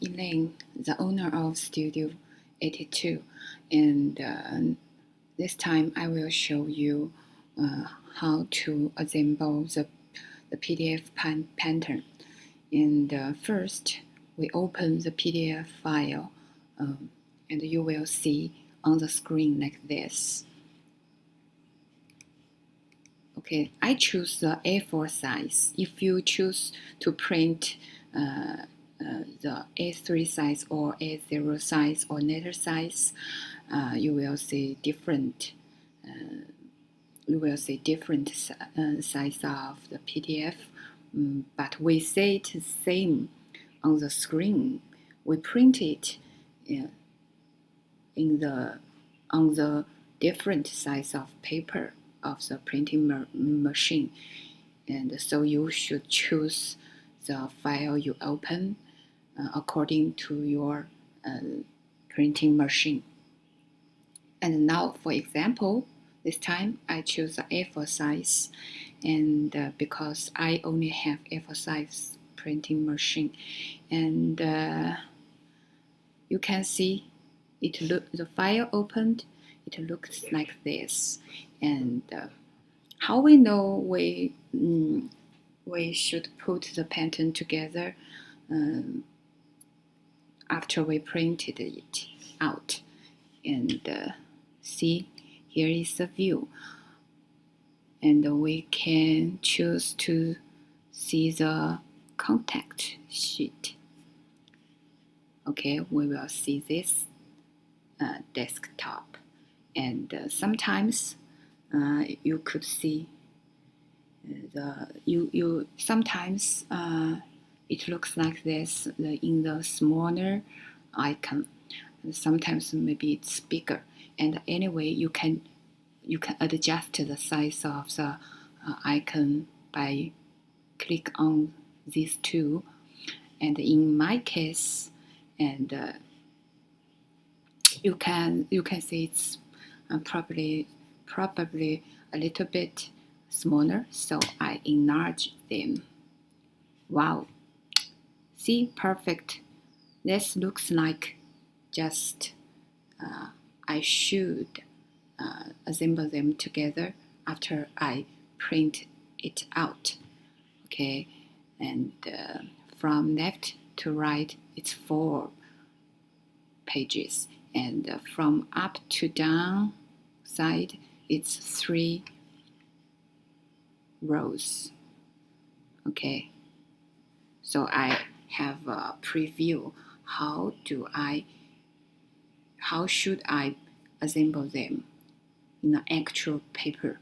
Elaine, the owner of Studio 82, and this time I will show you how to assemble the PDF pattern. And first, we open the PDF file, and you will see on the screen like this. Okay, I choose the A4 size. If you choose to print the A3 size or A0 size or letter size, you will see different. You will see different size of the PDF, but we see it the same on the screen. We print it on the different size of paper of the printing machine, and so you should choose the file you open according to your printing machine. And now, for example, this time I choose the A4 size, and because I only have A4 size printing machine, and you can see the file opened. It looks like this, and how we know we should put the pattern together after we printed it out. And see, here is the view, and we can choose to see the contact sheet. Okay, we will see this desktop, and sometimes you could see sometimes it looks like this in the smaller icon. Sometimes maybe it's bigger, and anyway you can adjust the size of the icon by click on these two. And in my case, and you can see it's probably a little bit smaller, so I enlarge them. Wow, see, perfect. This looks like just I should assemble them together after I print it out. Okay, and from left to right it's 4 pages, and from up to down side it's 3 rows. Okay, so I have a preview. How should I assemble them in the actual paper?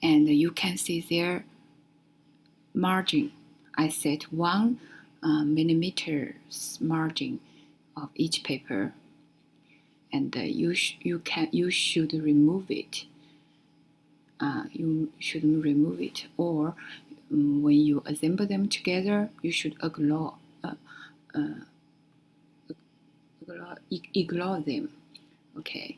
And you can see their margin. I set 1 millimeters margin of each paper, and you should remove it. You shouldn't remove it, or when you assemble them together, you should ignore them. Okay.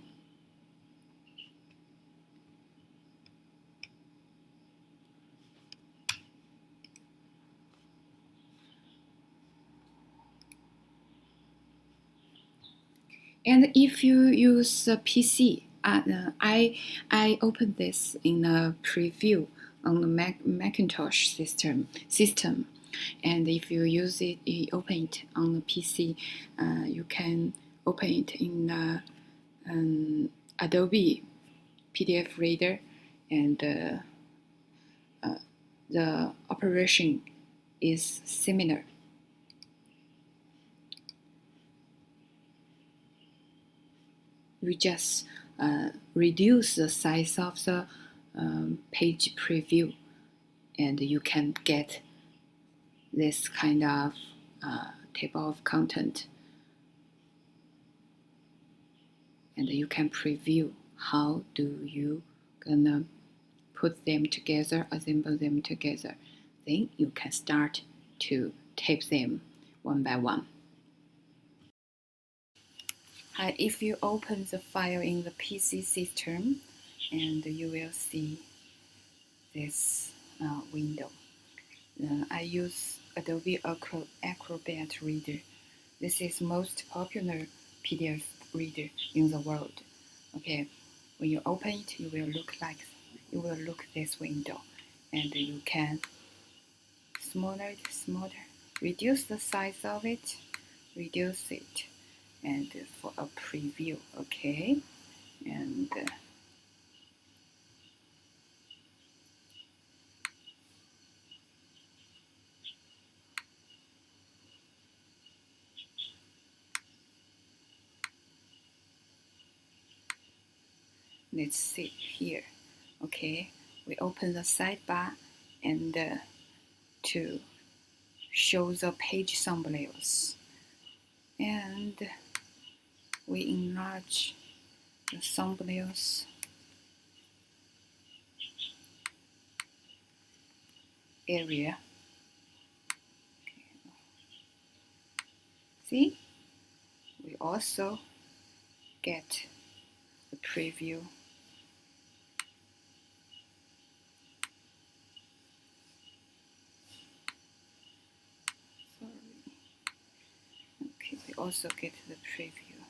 And if you use a PC, I opened this in a preview on the Macintosh system. And if you use it, you open it on the PC, you can open it in Adobe PDF Reader, and the operation is similar. We just reduce the size of the page preview, and you can get this kind of table of content, and you can preview how do you gonna put them together, assemble them together. Then you can start to tape them one by one. If you open the file in the PC system, and you will see this window. I use Adobe Acrobat Reader. This is most popular PDF reader in the world. Okay, when you open it, you will look this window, and you can smaller, reduce the size of it, reduce it, and for a preview. Okay, and let's see here. Okay, we open the sidebar and to show the page thumbnails, and we enlarge the thumbnails area. See, we also get the preview. Okay, we also get the preview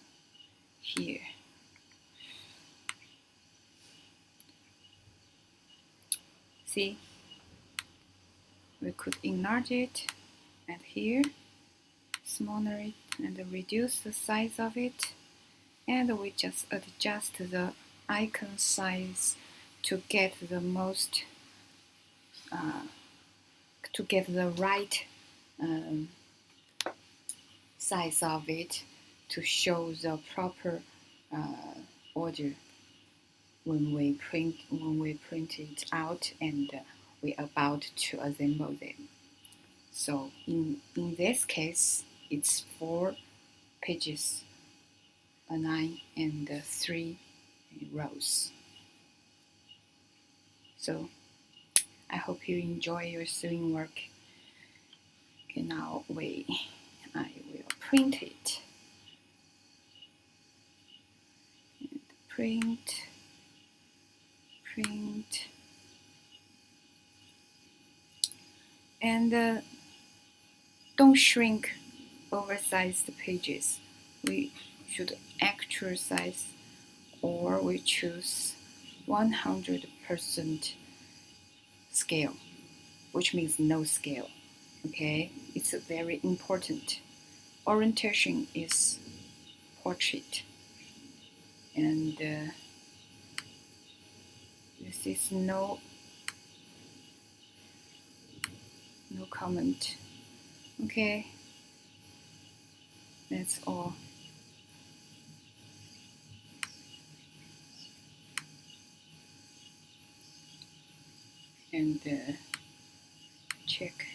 here. See, we could enlarge it, and here, smaller it, and reduce the size of it, and we just adjust the icon size to get the most, to get the right size of it to show the proper order when we print it out and we about to assemble them. So in this case, it's 4 pages, a line, and 3 rows. So I hope you enjoy your sewing work. Okay, now I will print it. And print. And don't shrink oversized pages. We should actual size, or we choose 100% scale, which means no scale. Okay, it's very important. Orientation is portrait, and this is no comment. Okay, that's all. And check.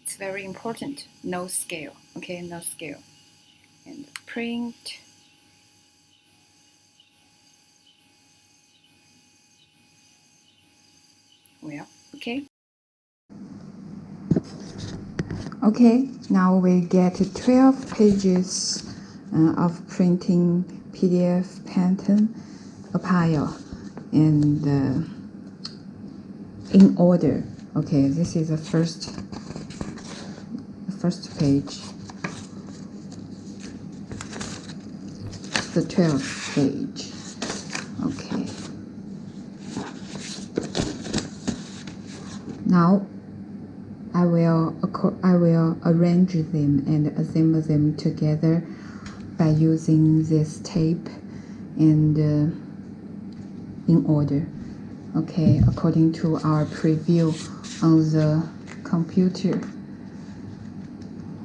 It's very important. No scale. Okay, no scale. And print. Well, okay. Okay, now we get 12 pages of printing PDF pattern, a pile, and in order. Okay, this is the first page, the 12th page. Okay. Now I will arrange them and assemble them together by using this tape and in order. Okay, according to our preview on the computer,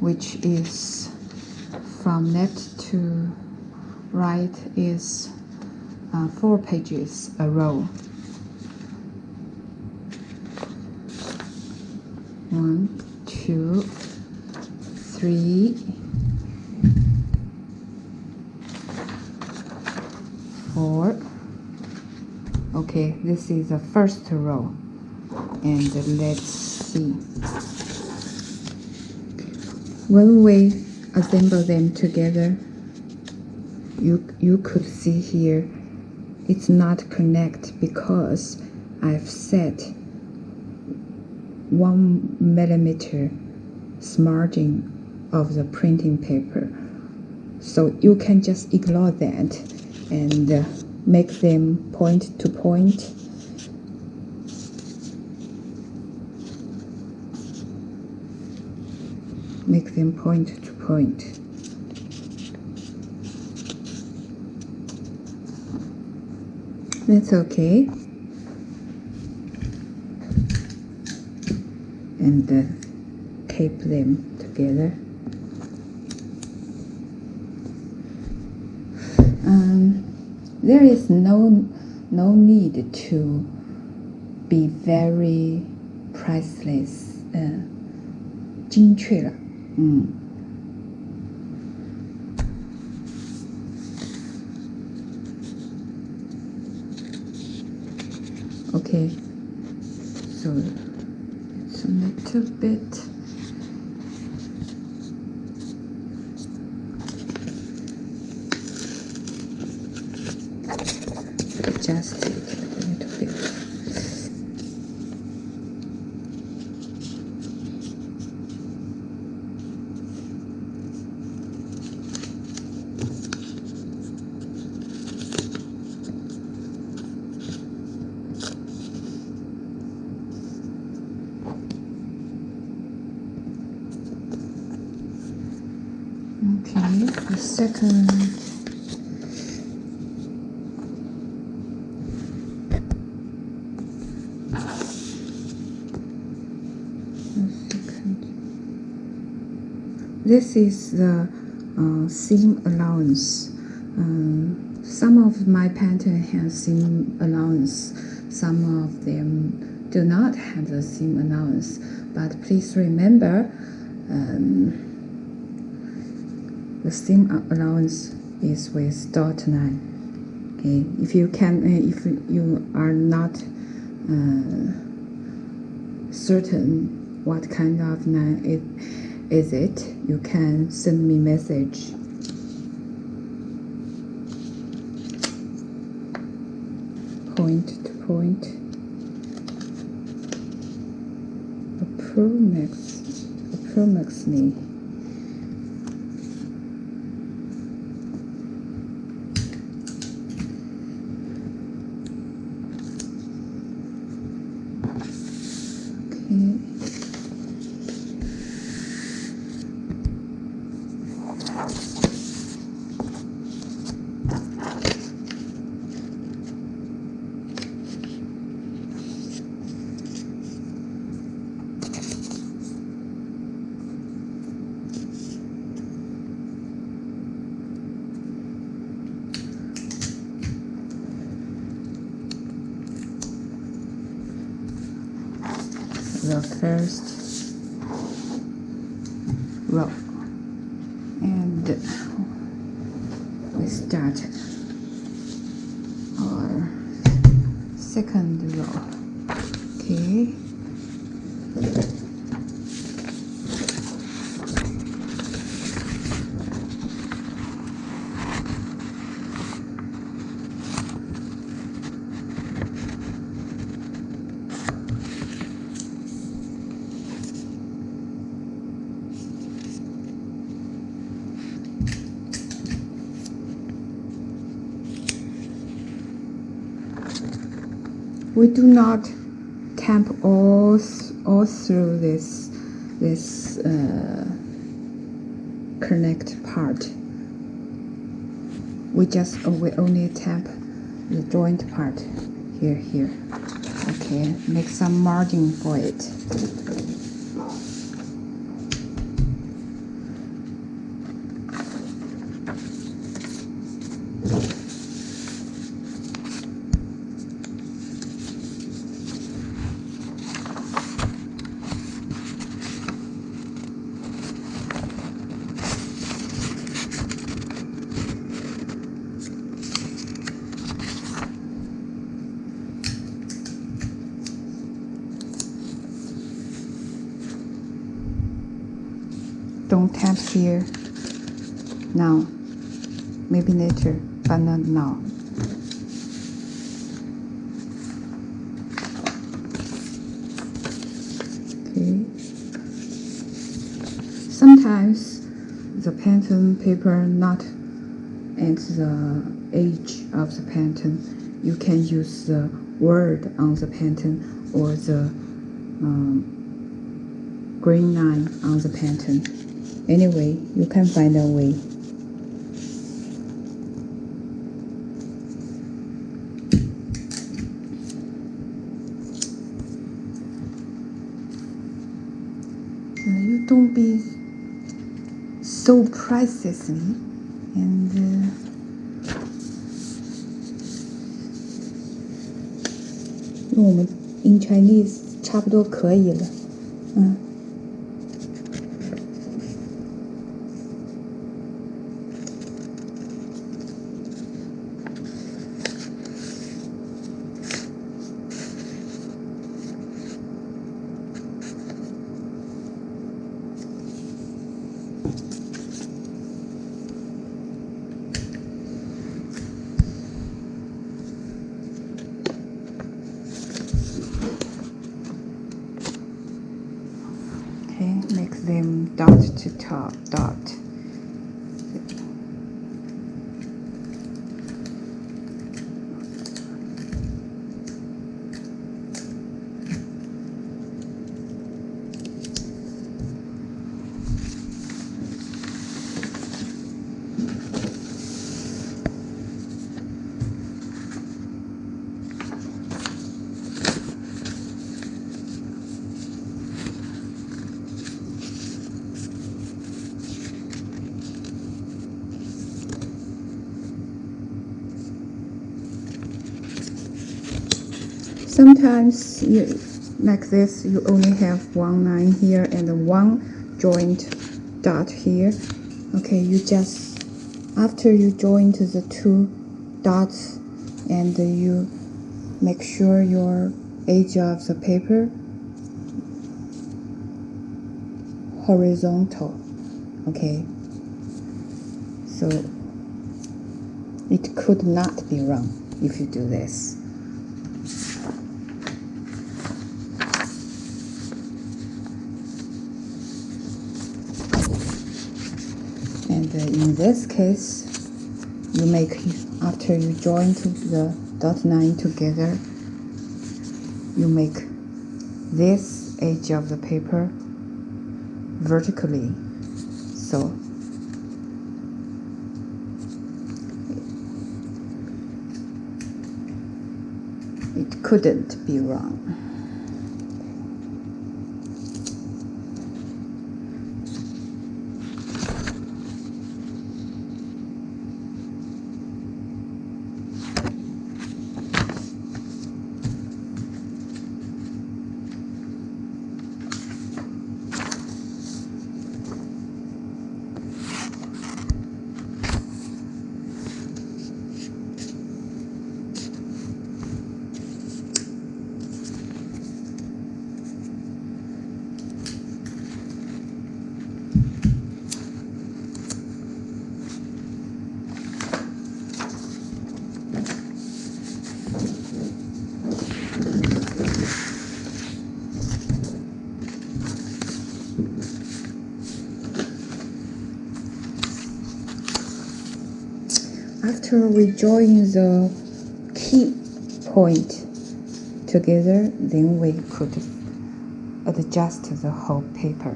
which is from left to right is 4 pages a row. 1, 2, 3, 4. Okay, this is the first row, and let's see. When we assemble them together, you could see here it's not connect because I've set 1 millimeter smudging of the printing paper. So you can just ignore that and make them point to point. Make them point to point. That's okay. And tape them together. There is no need to be very priceless, 精确了，Okay, so it's a little bit. Adjust it a little bit. Okay, the second. This is the seam allowance. Some of my pattern has seam allowance. Some of them do not have the seam allowance. But please remember, the seam allowance is with dot line. Okay, if you are not certain what kind of line it is, you can send me message. Point to point. Approximately. The first row, and we start our second row. Okay. We do not tamp all through this connect part. We only tamp the joint part here. Okay, make some margin for it. Don't tap here now, maybe later, but not now. Sometimes the pattern paper not at the edge of the pattern. You can use the word on the pattern or the green line on the pattern. Anyway, you can find a way. You don't be so precisely and我们 in Chinese 差不多可以了。Okay, make them dot to top dot. Sometimes you like this, you only have one line here and one joint dot here. Okay, you just after you join the two dots and you make sure your edge of the paper horizontal. Okay, so it could not be wrong if you do this. And in this case, you make, after you join the dot line together, you make this edge of the paper vertically, so it couldn't be wrong. After we join the key point together, then we could adjust the whole paper.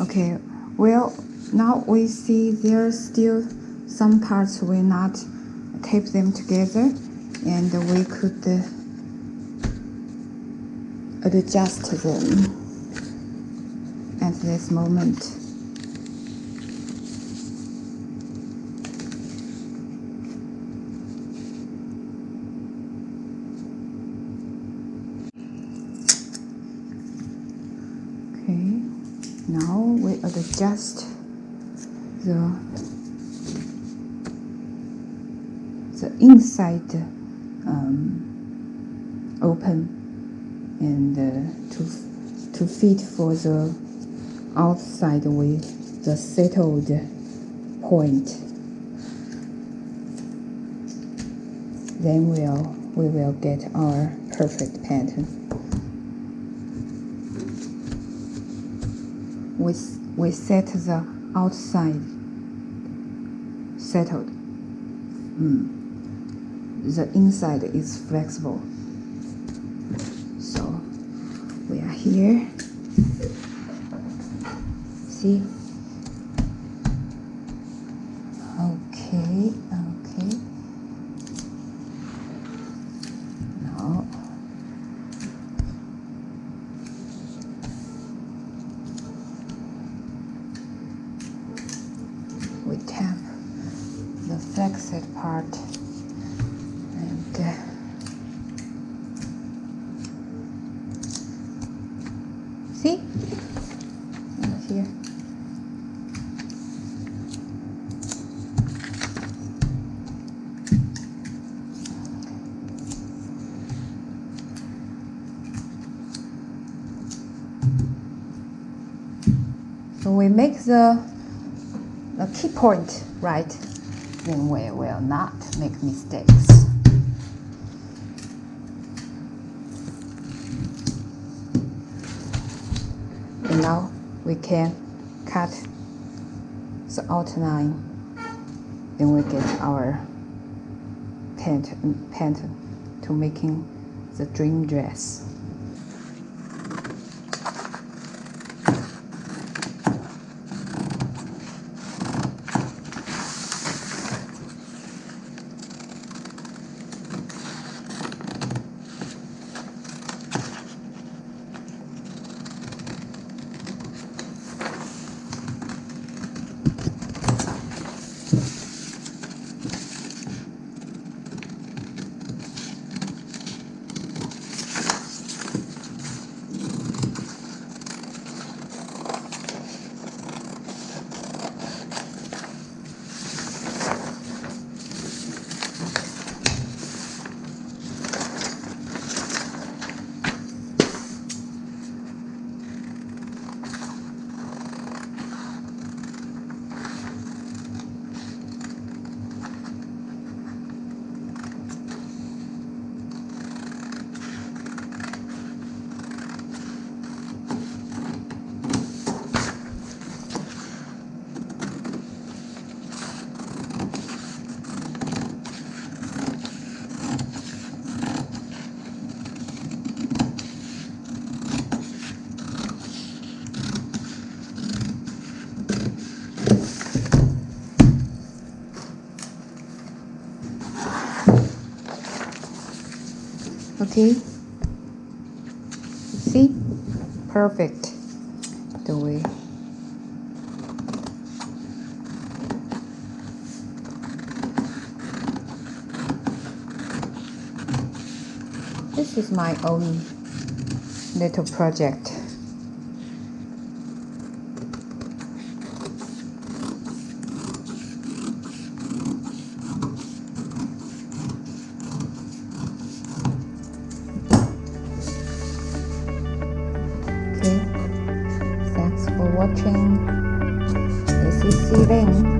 Okay, well, now we see there's still some parts we not tape them together, and we could adjust them at this moment. Okay, now we adjust the inside open and to fit for the outside with the settled point. Then we will get our perfect pattern. we set the outside settled. The inside is flexible. So we are here. See? Okay. Now we tap the flexed part and see? Here. So we make the key point right, then we will not make mistakes. And now we can cut the outline, then we get our pattern to making the dream dress. Okay, see, perfect the way. This is my own little project. Okay, thanks for watching. This is Celine.